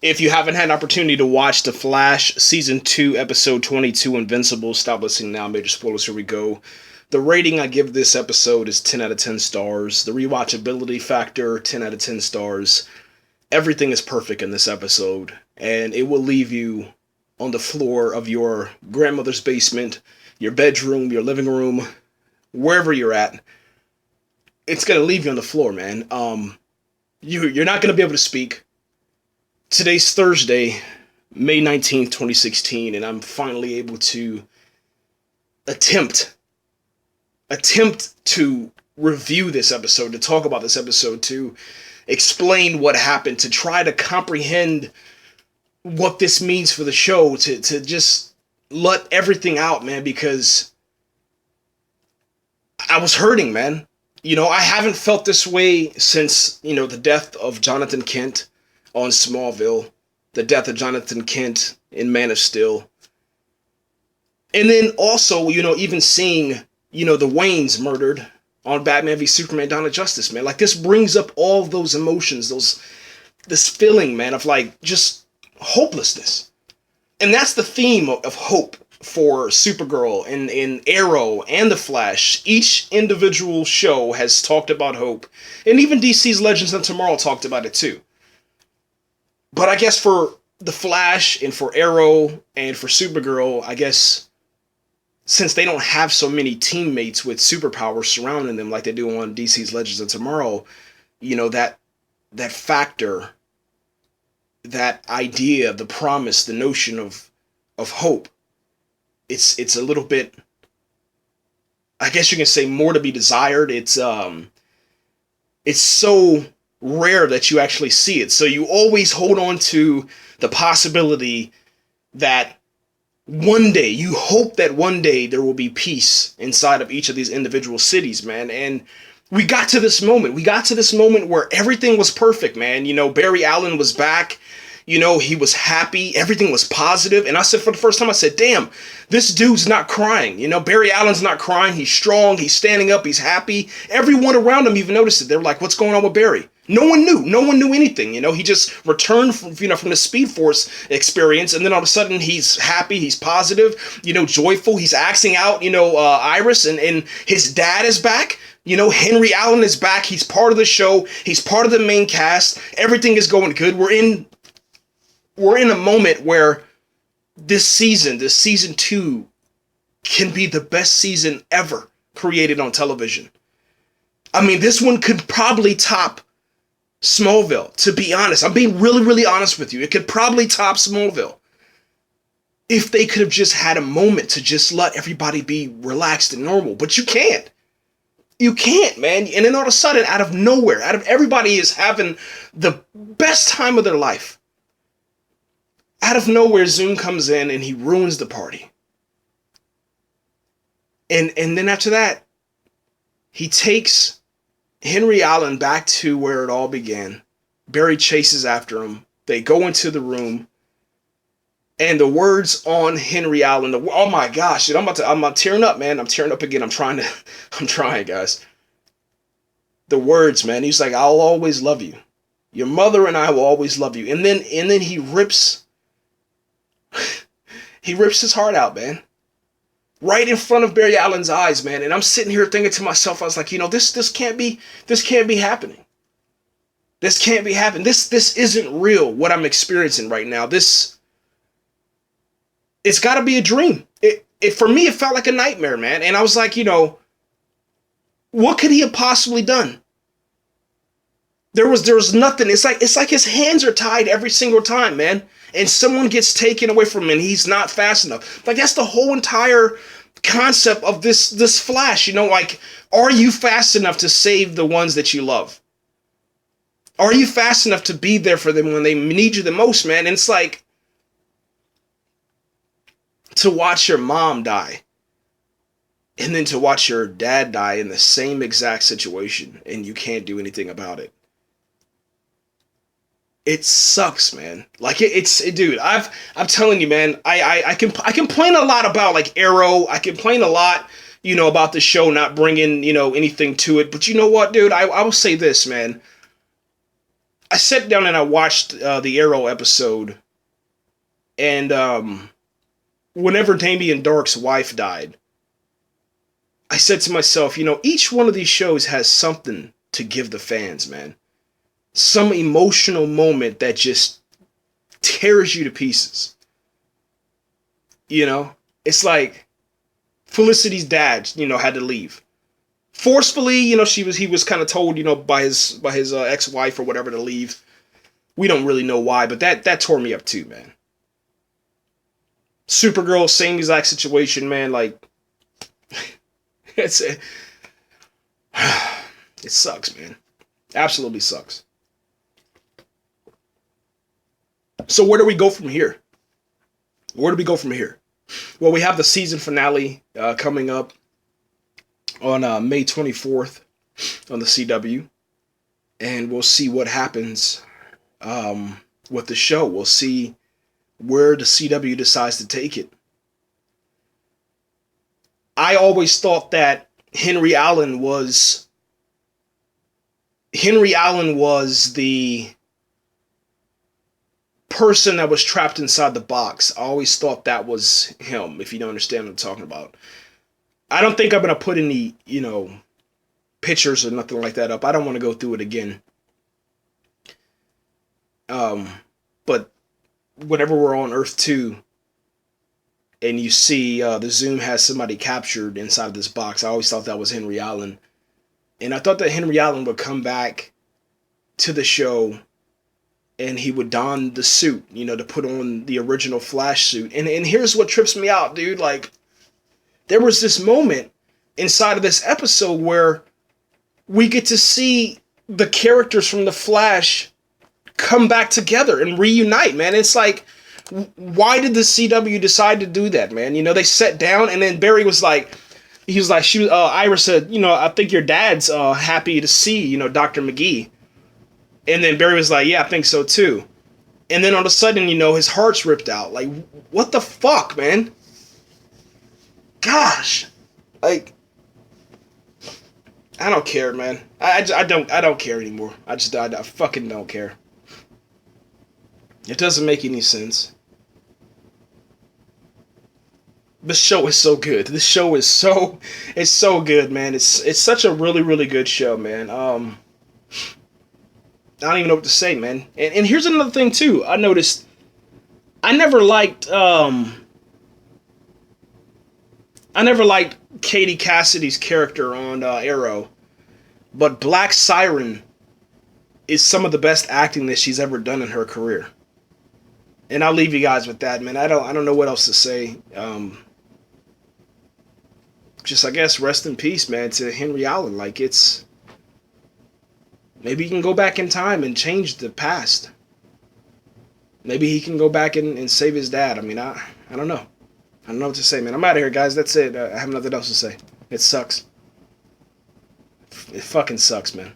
If you haven't had an opportunity to watch The Flash Season 2, Episode 22, Invincible, stop listening now. Major spoilers, here we go. The rating I give this episode is 10 out of 10 stars. The rewatchability factor, 10 out of 10 stars. Everything is perfect in this episode, and it will leave you on the floor of your grandmother's basement, your bedroom, your living room, wherever you're at. It's going to leave you on the floor, man. You're not going to be able to speak. Today's Thursday, May 19th, 2016, and I'm finally able to attempt to review this episode, to talk about this episode, to explain what happened, to try to comprehend what this means for the show, to just let everything out, man, because I was hurting, man. You know, I haven't felt this way since, the death of Jonathan Kent on Smallville, the death of Jonathan Kent in Man of Steel. And then also, even seeing, the Waynes murdered on Batman v Superman Dawn of Justice, man. Like, this brings up all those emotions, this feeling, man, of like just hopelessness. And that's the theme of hope for Supergirl and Arrow and The Flash. Each individual show has talked about hope. And even DC's Legends of Tomorrow talked about it too. But I guess for The Flash and for Arrow and for Supergirl, I guess since they don't have so many teammates with superpowers surrounding them like they do on DC's Legends of Tomorrow, that factor, that idea, the promise, the notion of hope, it's a little bit, I guess you can say, more to be desired. It's so rare that you actually see it. So you always hold on to the possibility that one day, you hope that one day there will be peace inside of each of these individual cities, man. And we got to this moment. We got to this moment where everything was perfect, man. Barry Allen was back. He was happy. Everything was positive. And I said, for the first time, I said, damn, this dude's not crying. Barry Allen's not crying. He's strong. He's standing up. He's happy. Everyone around him even noticed it. They were like, what's going on with Barry? No one knew. No one knew anything. He just returned from the Speed Force experience. And then all of a sudden he's happy. He's positive, joyful. He's axing out, Iris, and his dad is back. Henry Allen is back. He's part of the show. He's part of the main cast. Everything is going good. We're in a moment where this season 2, can be the best season ever created on television. I mean, this one could probably top Smallville, to be honest. I'm being really, really honest with you. It could probably top Smallville if they could have just had a moment to just let everybody be relaxed and normal. But you can't. You can't, man. And then all of a sudden, out of nowhere, everybody is having the best time of their life. Out of nowhere, Zoom comes in and he ruins the party. And then after that, he takes Henry Allen back to where it all began. Barry chases after him. They go into the room. And the words on Henry Allen, oh my gosh, dude, I'm tearing up, man. I'm tearing up again. I'm trying, guys. The words, man. He's like, I'll always love you. Your mother and I will always love you. And then he rips his heart out, man. Right in front of Barry Allen's eyes, man. And I'm sitting here thinking to myself, I was like, this can't be happening. This can't be happening. This isn't real, what I'm experiencing right now. It's got to be a dream. For me, it felt like a nightmare, man. And I was like, what could he have possibly done? There was nothing. It's like his hands are tied every single time, man. And someone gets taken away from him and he's not fast enough. Like, that's the whole entire concept of this Flash, like, are you fast enough to save the ones that you love? Are you fast enough to be there for them when they need you the most, man? And it's like, to watch your mom die and then to watch your dad die in the same exact situation and you can't do anything about it. It sucks, man. Like, dude, I'm telling you, man, I complain a lot about, like, Arrow. I complain a lot, about the show not bringing, anything to it. But you know what, dude? I will say this, man. I sat down and I watched the Arrow episode, and whenever Damien Dark's wife died, I said to myself, you know, each one of these shows has something to give the fans, man. Some emotional moment that just tears you to pieces. You know, it's like Felicity's dad, you know, had to leave forcefully. You know, he was kind of told, you know, by his ex-wife or whatever to leave. We don't really know why, but that tore me up too, man. Supergirl, same exact situation, man. Like, it sucks, man. Absolutely sucks. So where do we go from here? Where do we go from here? Well, we have the season finale coming up on May 24th on the CW. And we'll see what happens with the show. We'll see where the CW decides to take it. I always thought that Henry Allen was the person that was trapped inside the box. I always thought that was him, if you don't understand what I'm talking about. I don't think I'm going to put any, you know, pictures or nothing like that up. I don't want to go through it again. But whenever we're on Earth 2 and you see the Zoom has somebody captured inside of this box, I always thought that was Henry Allen. And I thought that Henry Allen would come back to the show and he would don the suit, you know, to put on the original Flash suit. And here's what trips me out, dude. Like, there was this moment inside of this episode where we get to see the characters from the Flash come back together and reunite, man. It's like, why did the CW decide to do that, man? You know, they sat down and then Barry was like, Iris said, you know, I think your dad's happy to see, you know, Dr. McGee. And then Barry was like, yeah, I think so too. And then all of a sudden, you know, his heart's ripped out. Like, what the fuck, man? Gosh. Like, I don't care, man. I don't care anymore. I fucking don't care. It doesn't make any sense. This show is so good. This show is so good, man. It's such a really, really good show, man. I don't even know what to say, man. And here's another thing too. I noticed I never liked Katie Cassidy's character on Arrow, but Black Siren is some of the best acting that she's ever done in her career. And I'll leave you guys with that, man. I don't know what else to say. Just, I guess, rest in peace, man, to Henry Allen. Like, it's... Maybe he can go back in time and change the past. Maybe he can go back and save his dad. I mean, I don't know. I don't know what to say, man. I'm out of here, guys. That's it. I have nothing else to say. It sucks. It fucking sucks, man.